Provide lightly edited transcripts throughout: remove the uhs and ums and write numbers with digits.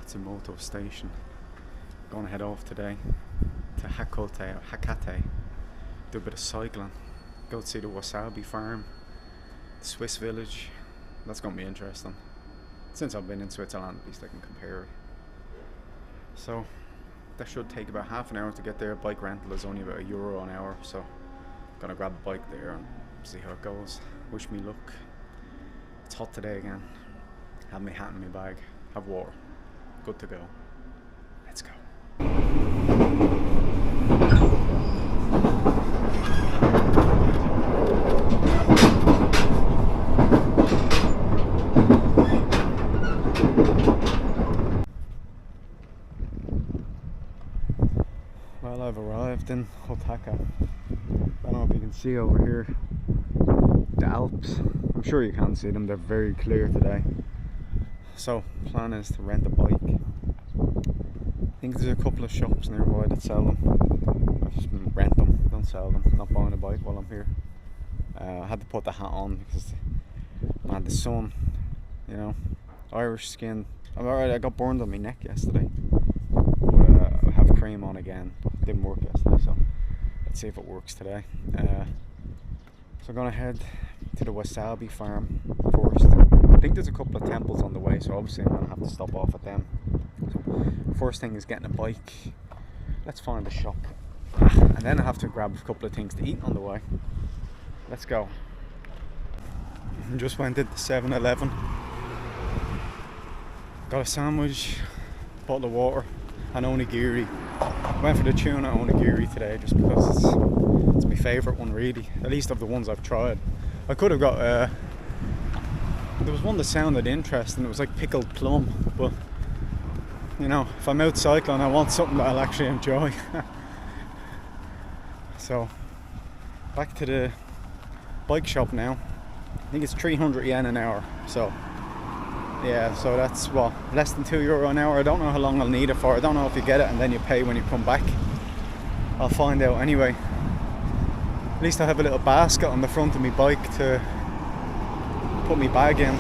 Matsumoto station. Gonna head off today to Hakate, do a bit of cycling, go to see the wasabi farm, the Swiss village. That's gonna be interesting. Since I've been in Switzerland, at least I can compare it. So that should take about half an hour to get there. Bike rental is only about €1 an hour, so gonna grab a bike there and see how it goes. Wish me luck. It's hot today again. Have my hat in my bag, have water. Good to go. Let's go. Well, I've arrived in Otaka. I don't know if you can see over here the Alps. I'm sure you can see them, they're very clear today. So, plan is to rent a bike. I think there's a couple of shops nearby that sell them. I just rent them, don't sell them. Not buying a bike while I'm here. I had to put the hat on because, man, the sun, you know, Irish skin. I'm alright, I got burned on my neck yesterday. But I have cream on again, but it didn't work yesterday, so let's see if it works today. So I'm gonna head to the wasabi farm first. I think there's a couple of temples on the way, so obviously I'm gonna have to stop off at them. So first thing is getting a bike. Let's find a shop, and then I have to grab a couple of things to eat on the way. Let's go. Just went into 7-Eleven. Got a sandwich, bottle of water, and onigiri. Went for the tuna onigiri today just because it's my favourite one, really, at least of the ones I've tried. I could have got there was one that sounded interesting. It was like pickled plum, but you know, if I'm out cycling I want something that I'll actually enjoy. So back to the bike shop now. I think it's 300 yen an hour, so yeah, so that's what, less than €2 an hour. I don't know how long I'll need it for. I don't know if you get it and then you pay when you come back. I'll find out anyway. At least I have a little basket on the front of my bike to put my bag in.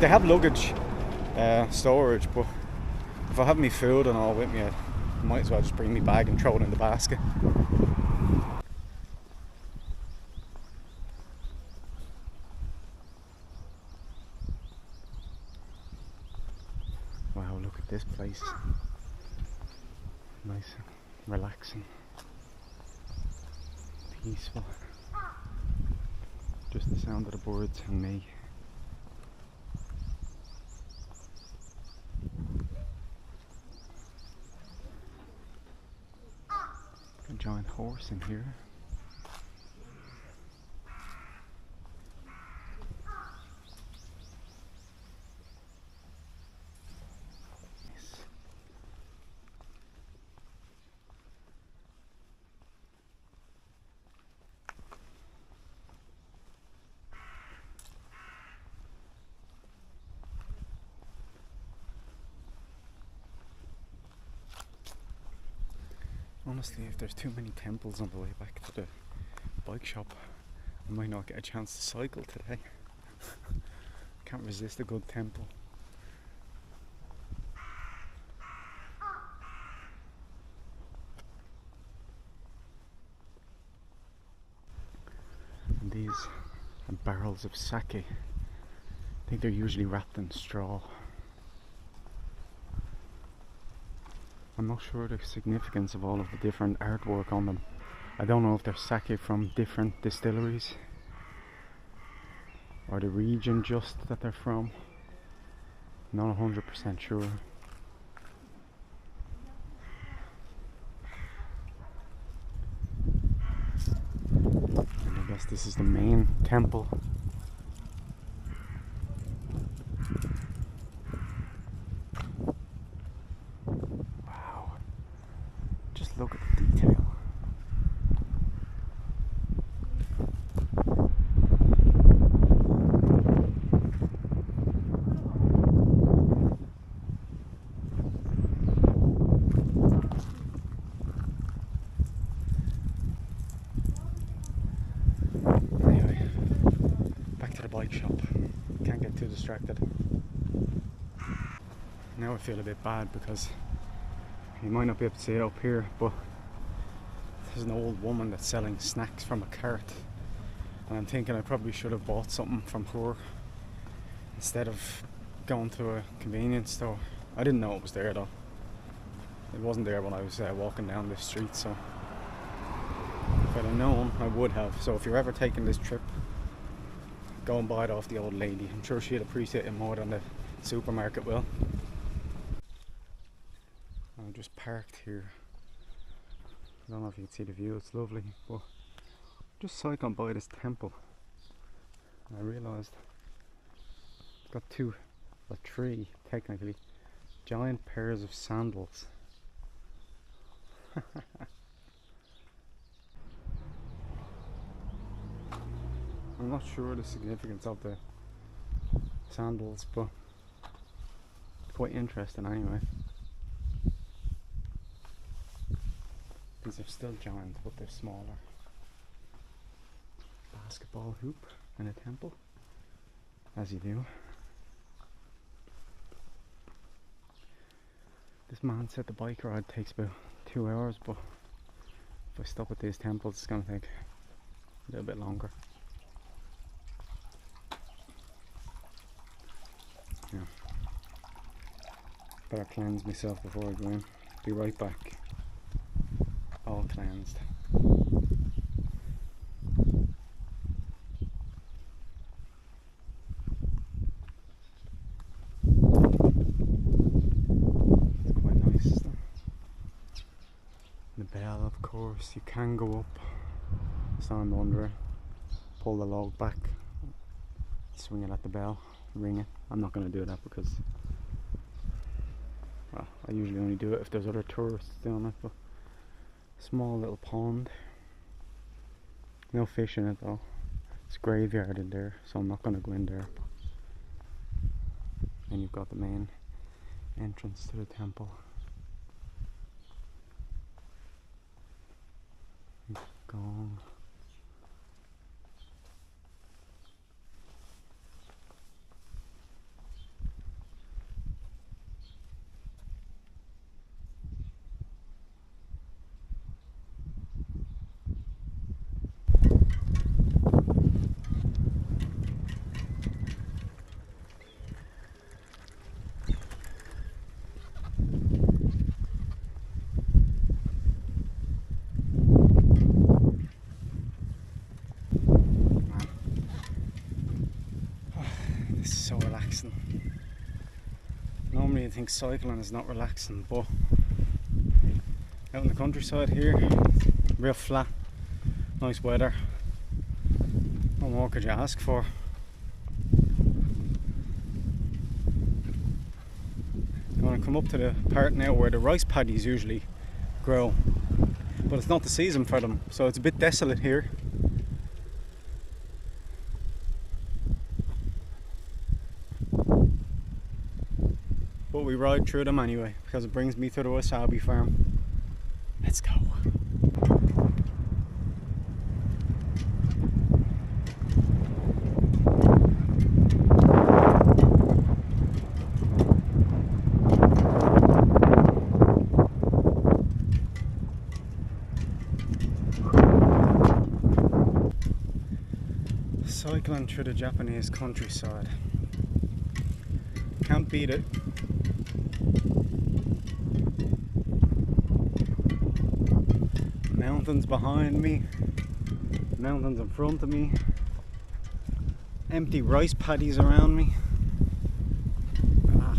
They have luggage storage, but if I have my food and all with me, I might as well just bring my bag and throw it in the basket. Wow, look at this place. Nice and relaxing. Peaceful. Just the sound of the birds and me. A giant horse in here. Honestly, if there's too many temples on the way back to the bike shop, I might not get a chance to cycle today. Can't resist a good temple. And these are barrels of sake. I think they're usually wrapped in straw. I'm not sure the significance of all of the different artwork on them. I don't know if they're sake from different distilleries or the region just that they're from. Not 100% sure. And I guess this is the main temple. Look at the detail. Anyway, back to the bike shop. Can't get too distracted. Now I feel a bit bad because you might not be able to see it up here, but there's an old woman that's selling snacks from a cart, and I'm thinking I probably should have bought something from her instead of going to a convenience store. I didn't know it was there though. It wasn't there when I was walking down this street, so if I'd have known, I would have. So if you're ever taking this trip, go and buy it off the old lady. I'm sure she'll appreciate it more than the supermarket will. I'm just parked here. I don't know if you can see the view, it's lovely, but just cycling by this temple. I realised it's got two, or three technically, giant pairs of sandals. I'm not sure the significance of the sandals, but it's quite interesting anyway. These are still giant, but they're smaller. Basketball hoop in a temple, as you do. This man said the bike ride takes about 2 hours, but if I stop at these temples, it's going to take a little bit longer. Yeah. Better cleanse myself before I go in. Be right back. All cleansed. It's quite nice though. The bell, of course, you can go up, stand under it, pull the log back, swing it at the bell, ring it. I'm not going to do that because, well, I usually only do it if there's other tourists doing it, but small little pond, no fish in it though. It's graveyard in there, so I'm not going to go in there. And you've got the main entrance to the temple. Gong. So relaxing. Normally you think cycling is not relaxing, but out in the countryside here, real flat, nice weather. What more could you ask for? I'm going to come up to the part now where the rice paddies usually grow, but it's not the season for them, so it's a bit desolate here. But we ride through them anyway because it brings me to the wasabi farm. Let's go. Cycling through the Japanese countryside. Can't beat it. Mountains behind me, mountains in front of me, empty rice paddies around me. Man.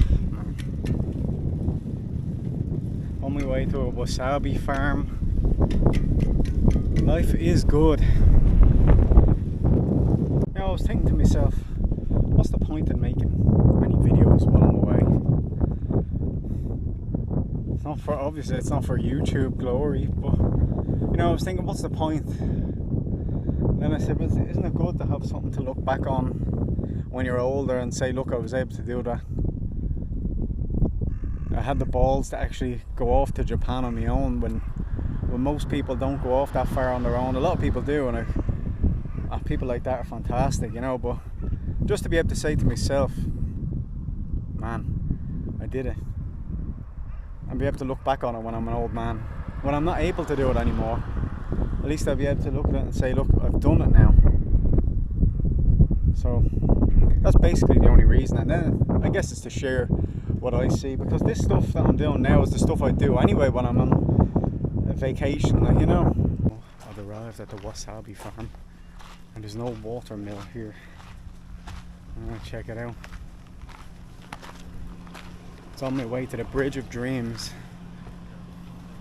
On my way to a wasabi farm. Life is good. Now I was thinking to myself, what's the point in making any videos while I'm away? It's not for, obviously it's not for YouTube glory, but you know, I was thinking, what's the point? And then I said, well, isn't it good to have something to look back on when you're older and say, look, I was able to do that. I had the balls to actually go off to Japan on my own when most people don't go off that far on their own. A lot of people do, and people like that are fantastic, you know, but just to be able to say to myself, man, I did it. and be able to look back on it when I'm an old man. When I'm not able to do it anymore, at least I'll be able to look at it and say, look, I've done it now. So that's basically the only reason. And then I guess it's to share what I see, because this stuff that I'm doing now is the stuff I do anyway when I'm on a vacation, like, you know. I've arrived at the wasabi farm, and there's no water mill here. I'm gonna check it out. It's on my way to the Bridge of Dreams.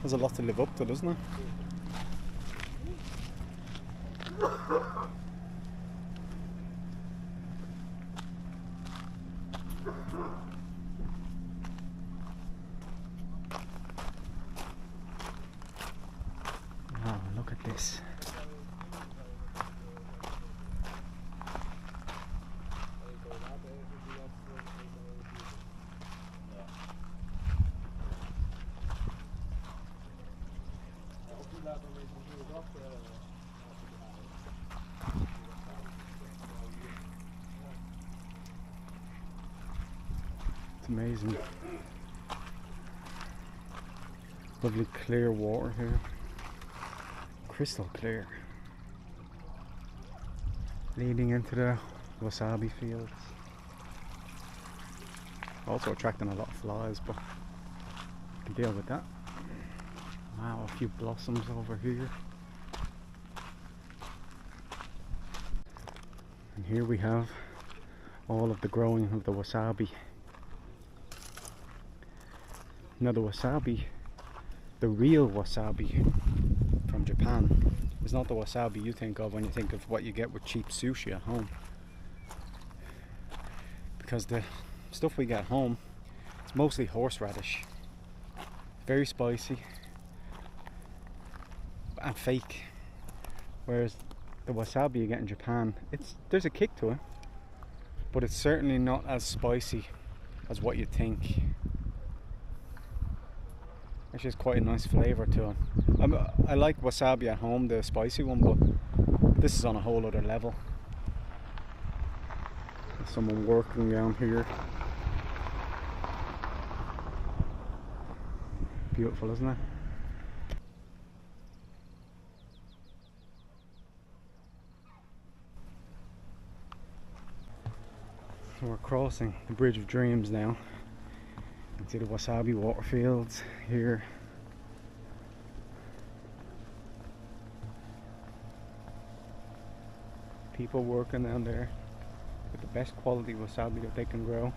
There's a lot to live up to, doesn't it? Oh, look at this. It's amazing. Lovely clear water here. Crystal clear. Leading into the wasabi fields. Also attracting a lot of flies, but I can deal with that. Wow, a few blossoms over here. And here we have all of the growing of the wasabi. Now the wasabi, the real wasabi from Japan, is not the wasabi you think of when you think of what you get with cheap sushi at home. Because the stuff we get home, it's mostly horseradish. Very spicy and fake. Whereas the wasabi you get in Japan, there's a kick to it, but it's certainly not as spicy as what you'd think. Actually, it's quite a nice flavour to it. I like wasabi at home, the spicy one, but this is on a whole other level. There's someone working down here. Beautiful, isn't it? So we're crossing the Bridge of Dreams now. You can see the wasabi water fields here. People working down there with the best quality wasabi that they can grow.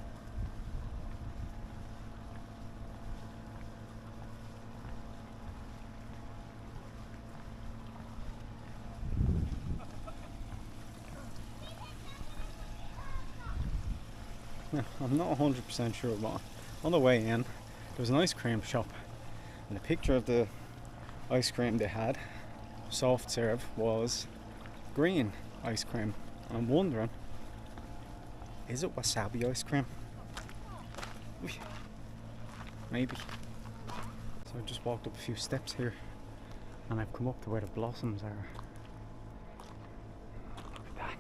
Now, I'm not 100% sure, but on the way in there was an ice cream shop, and the picture of the ice cream they had, soft serve, was green ice cream. And I'm wondering, is it wasabi ice cream? Maybe. So I just walked up a few steps here and I've come up to where the blossoms are. Look at that.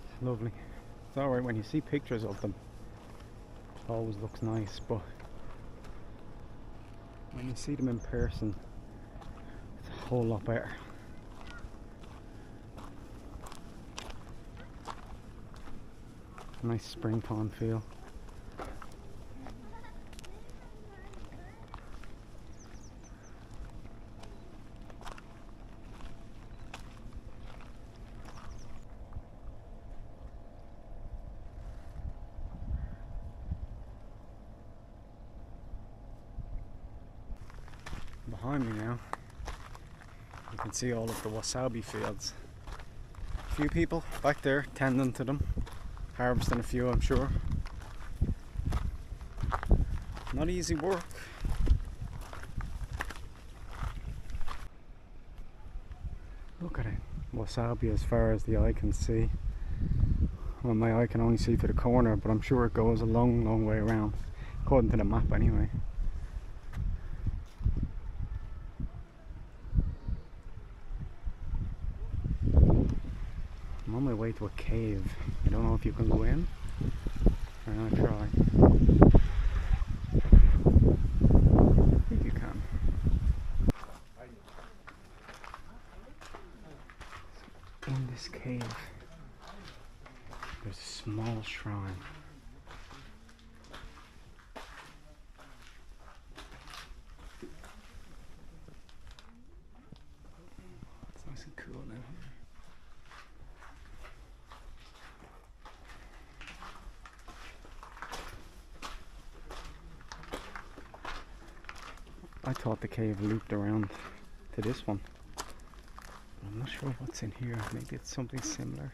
It's lovely. It's alright when you see pictures of them. It always looks nice, but when you see them in person, it's a whole lot better. Nice springtime feel. Behind me now, you can see all of the wasabi fields. A few people back there tending to them, harvesting a few, I'm sure. Not easy work. Look at it, wasabi as far as the eye can see. Well, my eye can only see to the corner, but I'm sure it goes a long, long way around, according to the map anyway. on my way to a cave. I don't know if you can go in. I'm gonna try. I think you can. In this cave, there's a small shrine. It's nice and cool now. I thought the cave looped around to this one. I'm not sure what's in here. Maybe it's something similar.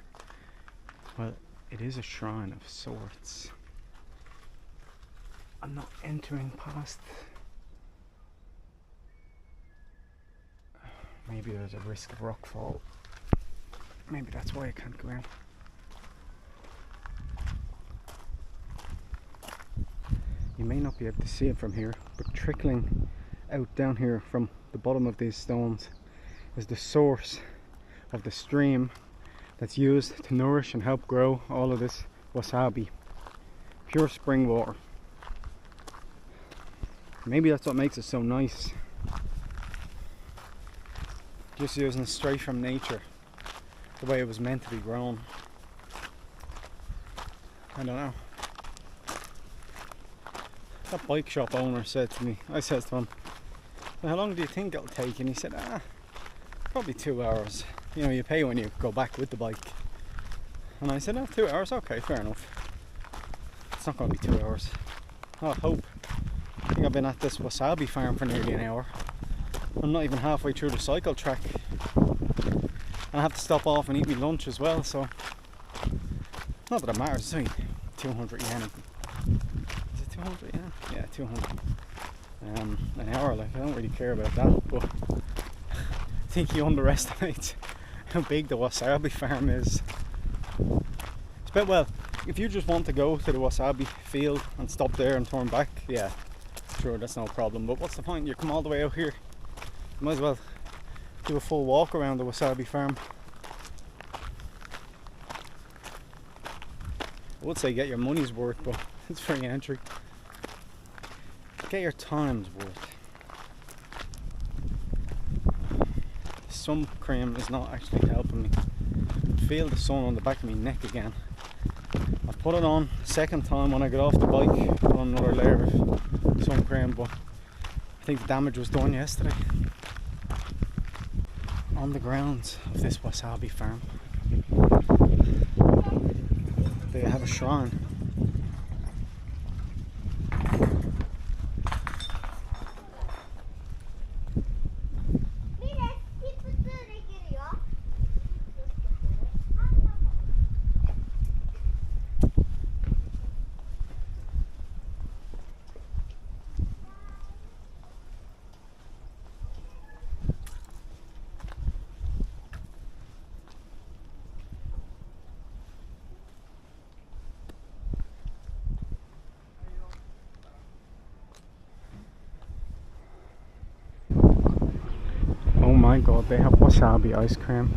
Well, it is a shrine of sorts. I'm not entering past. Maybe there's a risk of rockfall. Maybe that's why I can't go in. You may not be able to see it from here, but trickling out down here from the bottom of these stones is the source of the stream that's used to nourish and help grow all of this wasabi. Pure spring water. Maybe that's what makes it so nice. Just using it straight from nature, the way it was meant to be grown. I don't know. That bike shop owner said to me, I said to him, how long do you think it'll take? And he said, probably 2 hours. You know, you pay when you go back with the bike. And I said, 2 hours, okay, fair enough. It's not going to be 2 hours. Oh, I hope. I think I've been at this wasabi farm for nearly an hour. I'm not even halfway through the cycle track. And I have to stop off and eat my lunch as well, so... Not that it matters, it's only 200 yen. Is it 200 yen? Yeah, 200. An hour, like, I don't really care about that, but I think he underestimates how big the wasabi farm is. But well, if you just want to go to the wasabi field and stop there and turn back, yeah, sure, that's no problem. But what's the point? You come all the way out here, you might as well do a full walk around the wasabi farm. I would say get your money's worth, but it's free entry. Get your time's worth. The sun cream is not actually helping me. I feel the sun on the back of my neck again. I've put it on a second time when I got off the bike, put on another layer of sun cream, but I think the damage was done yesterday. On the grounds of this wasabi farm, they have a shrine. Oh my god, they have wasabi ice cream.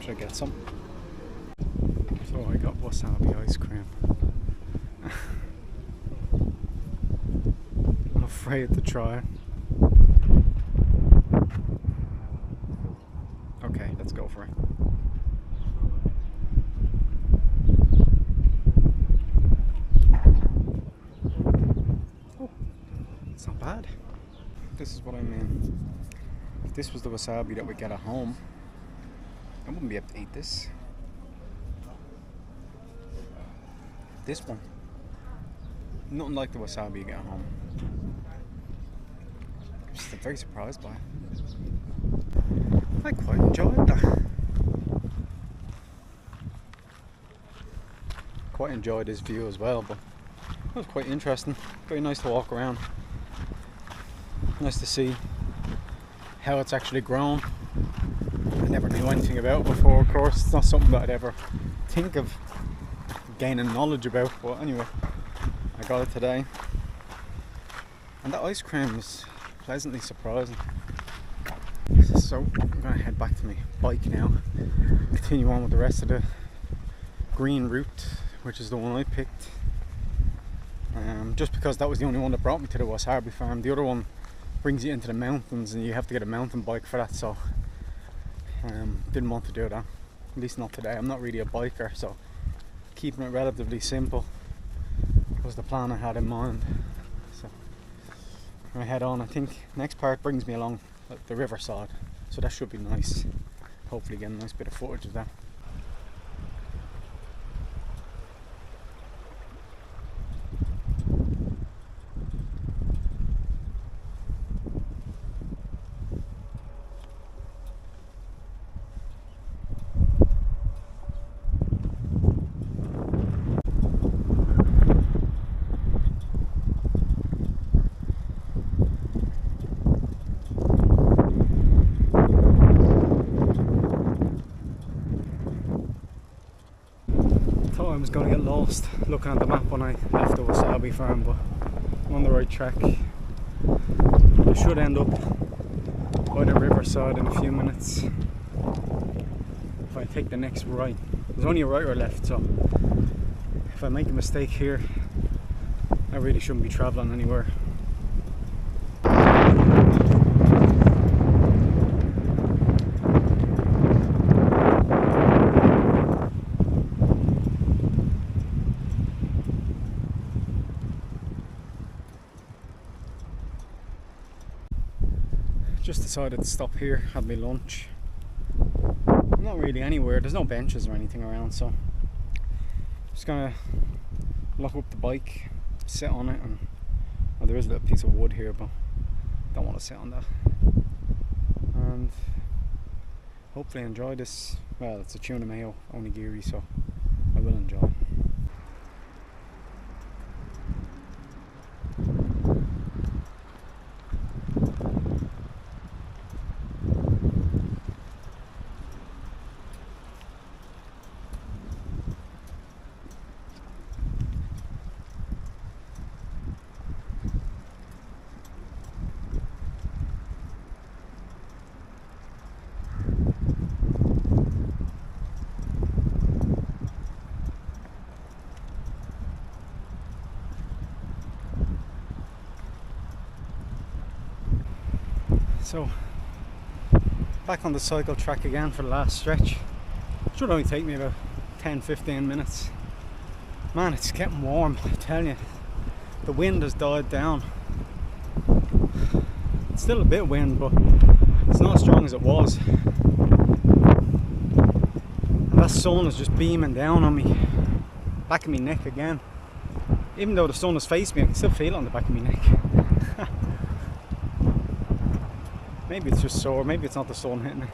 Should I get some? So I got wasabi ice cream. I'm afraid to try it. Okay, let's go for it. It's not bad. This is what I mean. If this was the wasabi that we get at home, I wouldn't be able to eat this. This one, nothing like the wasabi you get at home. I'm just very surprised by it. I quite enjoyed that. Quite enjoyed this view as well, but it was quite interesting. Very nice to walk around. Nice to see how it's actually grown. I never knew anything about it before, of course. It's not something that I'd ever think of gaining knowledge about, but anyway, I got it today. And the ice cream is pleasantly surprising. So I'm going to head back to my bike now, continue on with the rest of the green route, which is the one I picked. Just because that was the only one that brought me to the wasabi farm. The other one brings you into the mountains and you have to get a mountain bike for that, so didn't want to do that, at least not today. I'm not really a biker, so keeping it relatively simple was the plan I had in mind. So I head on. I think next part brings me along the riverside, so that should be nice. Hopefully get a nice bit of footage of that. I was going to get lost looking at the map when I left the wasabi farm, but I'm on the right track. I should end up by the riverside in a few minutes if I take the next right. There's only a right or left, so if I make a mistake here, I really shouldn't be travelling anywhere. Just decided to stop here, have my lunch. Not really anywhere, there's no benches or anything around, so just gonna lock up the bike, sit on it, and well, there is a little piece of wood here, but don't want to sit on that. And hopefully enjoy this. Well, it's a tuna mayo onigiri, so I will enjoy. So back on the cycle track again for the last stretch. Should only take me about 10-15 minutes. Man, it's getting warm, I tell you. The wind has died down. It's still a bit of wind, but it's not as strong as it was. And that sun is just beaming down on me, back of my neck again. Even though the sun has faced me, I can still feel it on the back of my neck. Maybe it's just sore, maybe it's not the sun hitting me.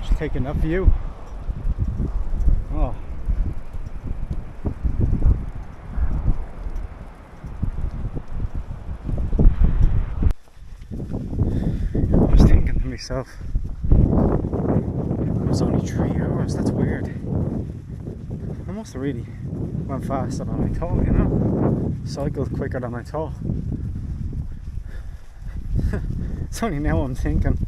Just taking that view. Oh. I was thinking to myself, it was only 3 hours, that's weird. I must have really went faster than I thought, you know? Cycled quicker than I thought. It's only now I'm thinking,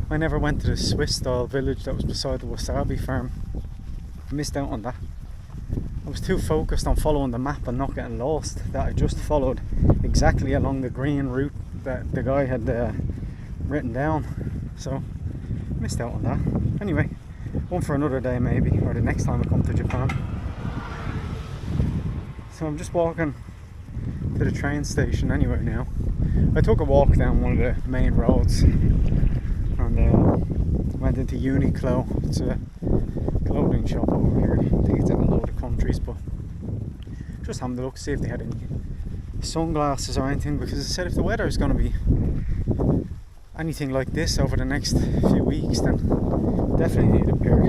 I never went to the Swiss style village that was beside the wasabi farm. I missed out on that. I was too focused on following the map and not getting lost that I just followed exactly along the green route that the guy had written down. So missed out on that. Anyway, one for another day maybe, or the next time I come to Japan. So I'm just walking to the train station anyway now. I took a walk down one of the main roads and went into Uniqlo. It's a clothing shop over here. I think it's in a load of countries, but just having a look, see if they had any sunglasses or anything, because I said if the weather is going to be anything like this over the next few weeks, then definitely need a pair.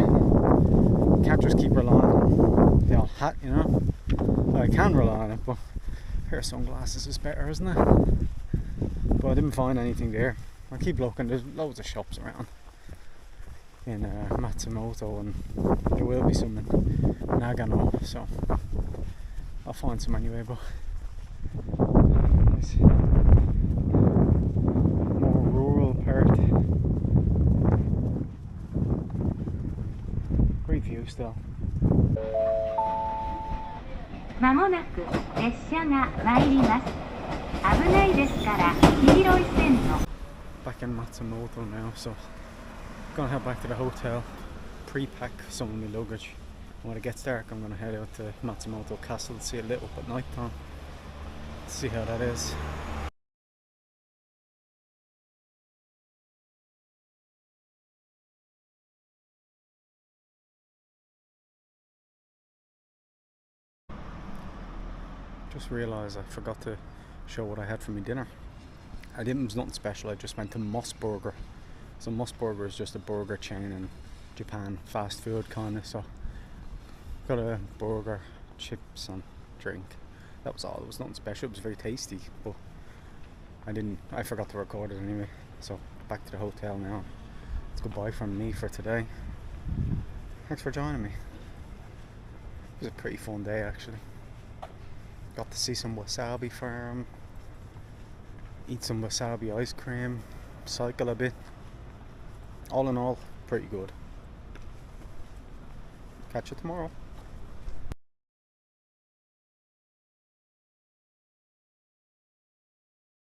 Can't just keep relying on the old hat, you know. Well, I can rely on it, but a pair of sunglasses is better, isn't it? But I didn't find anything there. I keep looking, there's loads of shops around in Matsumoto, and there will be some in Nagano, so I'll find some anyway, but nice. More rural part. Great view still. まもなく列車が参ります。危ないですから黄色い線の Back in Matsumoto now, so gonna head back to the hotel, pre-pack some of my luggage. When it gets dark, I'm gonna head out to Matsumoto Castle to see it lit up at night time. See how that is. Just realised I forgot to show what I had for my dinner. It was nothing special, I just went to Moss Burger. So Moss Burger is just a burger chain in Japan, fast food kinda, so got a burger, chips and drink. That was all. It was nothing special, it was very tasty, but I forgot to record it anyway. So back to the hotel now. It's goodbye from me for today. Thanks for joining me. It was a pretty fun day actually. Got to see some wasabi farm, eat some wasabi ice cream, cycle a bit. All in all, pretty good. Catch you tomorrow.